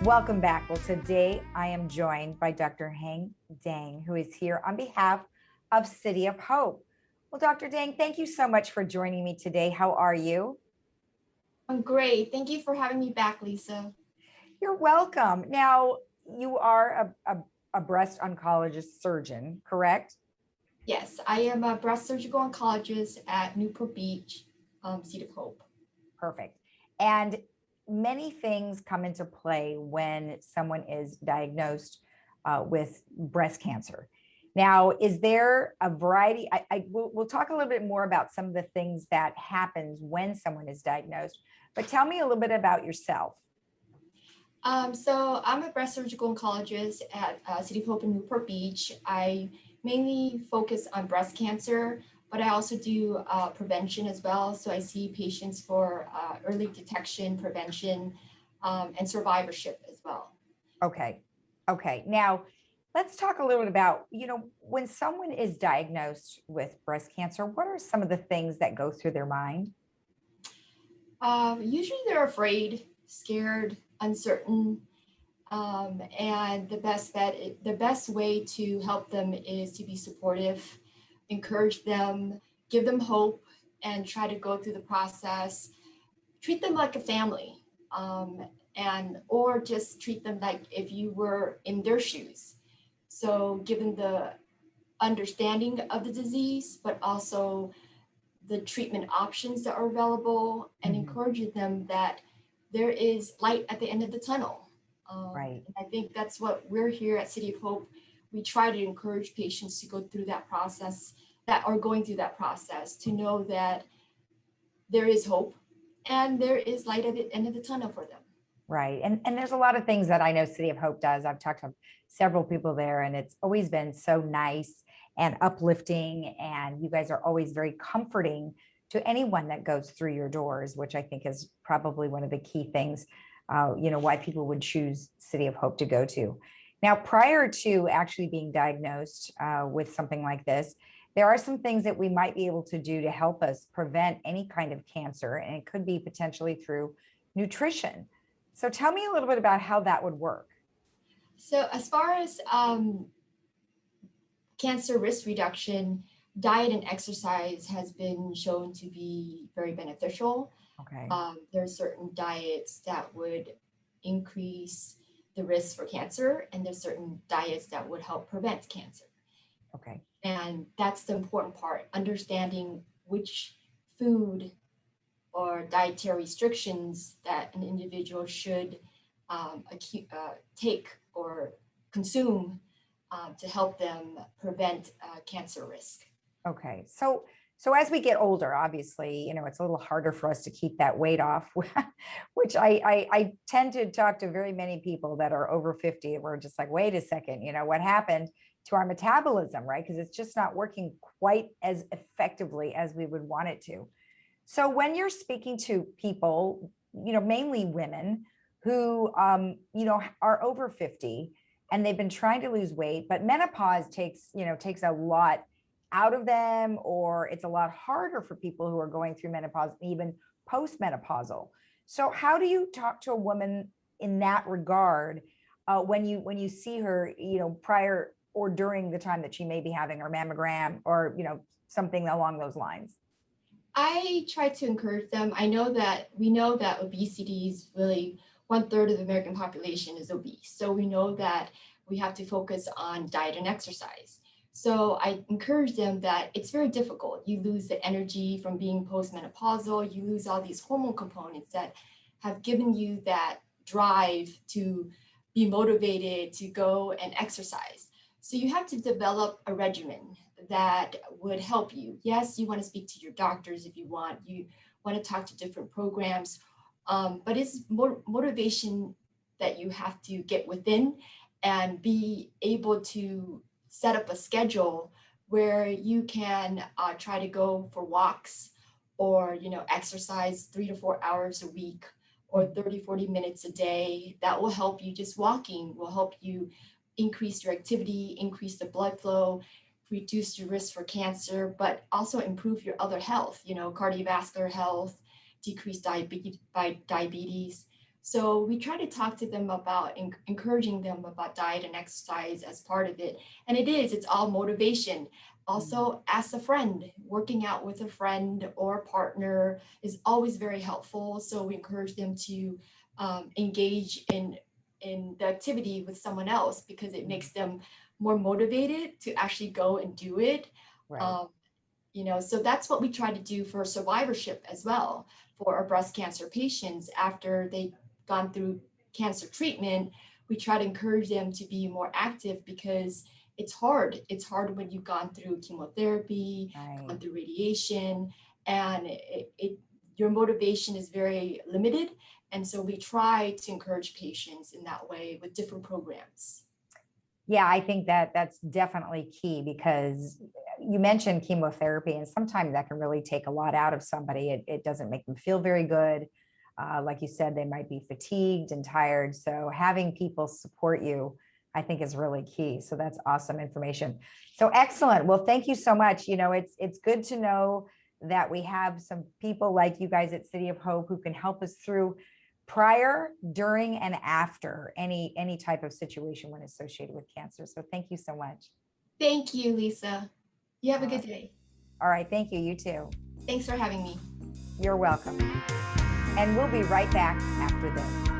Welcome back. Well, today I am joined by Dr. Hang Dang, who is here on behalf of City of Hope. Well, Dr. Dang, thank you so much for joining me today. How are you? I'm great. Thank you for having me back, Lisa. You're welcome. Now, you are a breast oncologist surgeon, correct? Yes, I am a breast surgical oncologist at Newport Beach, Seat of Hope. Perfect. And many things come into play when someone is diagnosed with breast cancer. Now, is there a variety? We'll talk a little bit more about some of the things that happens when someone is diagnosed, but tell me a little bit about yourself. So I'm a breast surgical oncologist at City of Hope in Newport Beach. I mainly focus on breast cancer, but I also do prevention as well. So I see patients for early detection, prevention, and survivorship as well. Okay. Okay. Now, let's talk a little bit about, when someone is diagnosed with breast cancer, what are some of the things that go through their mind? Usually they're afraid, scared, uncertain. And the best way to help them is to be supportive, encourage them, give them hope, and try to go through the process. Treat them like a family, and or just treat them like if you were in their shoes. So give them the understanding of the disease, but also the treatment options that are available, and Mhm. encouraging them that there is light at the end of the tunnel. Right. And I think that's what we're here at City of Hope. We try to encourage patients to go through that process, that are going through that process, to know that there is hope and there is light at the end of the tunnel for them. Right. And there's a lot of things that I know City of Hope does. I've talked to several people there, and it's always been so nice and uplifting. And you guys are always very comforting to anyone that goes through your doors, which I think is probably one of the key things, why people would choose City of Hope to go to. Now, prior to actually being diagnosed with something like this, there are some things that we might be able to do to help us prevent any kind of cancer. And it could be potentially through nutrition. So tell me a little bit about how that would work. So, as far as cancer risk reduction, diet and exercise has been shown to be very beneficial. Okay. There are certain diets that would increase the risk for cancer, and there's certain diets that would help prevent cancer. Okay. And that's the important part, understanding which food or dietary restrictions that an individual should take or consume to help them prevent cancer risk. Okay. So as we get older, obviously, it's a little harder for us to keep that weight off, which I tend to talk to very many people that are over 50. We're just like, wait a second, what happened to our metabolism, right? Because it's just not working quite as effectively as we would want it to. So when you're speaking to people, mainly women who, are over 50 and they've been trying to lose weight, but menopause takes a lot out of them, or it's a lot harder for people who are going through menopause, even postmenopausal. So how do you talk to a woman in that regard when you see her, prior or during the time that she may be having her mammogram or, something along those lines? I try to encourage them. We know that obesity is really 1/3 of the American population is obese. So we know that we have to focus on diet and exercise. So I encourage them that it's very difficult. You lose the energy from being postmenopausal, you lose all these hormone components that have given you that drive to be motivated to go and exercise. So you have to develop a regimen that would help you. Yes, you want to speak to your doctors if you want. You want to talk to different programs, but it's more motivation that you have to get within and be able to set up a schedule where you can try to go for walks or exercise 3 to 4 hours a week or 30-40 minutes a day. That will help you. Just walking will help you increase your activity, increase the blood flow, reduce your risk for cancer, but also improve your other health, cardiovascular health, decrease diabetes. So we try to talk to them about encouraging them about diet and exercise as part of it. And it's all motivation. Also, ask a friend. Working out with a friend or a partner is always very helpful. So we encourage them to engage in the activity with someone else because it makes them more motivated to actually go and do it. Right. So that's what we try to do for survivorship as well for our breast cancer patients after they've gone through cancer treatment. We try to encourage them to be more active because it's hard. It's hard when you've gone through chemotherapy, gone through radiation, and your motivation is very limited. And so we try to encourage patients in that way with different programs. Yeah, I think that that's definitely key because you mentioned chemotherapy, and sometimes that can really take a lot out of somebody. It doesn't make them feel very good. Like you said, they might be fatigued and tired. So having people support you, I think, is really key. So that's awesome information. So excellent. Well, thank you so much. It's good to know that we have some people like you guys at City of Hope who can help us through prior, during, and after any type of situation when associated with cancer. So thank you so much. Thank you, Lisa. You have a good day. All right. Thank you. You too. Thanks for having me. You're welcome. And we'll be right back after this.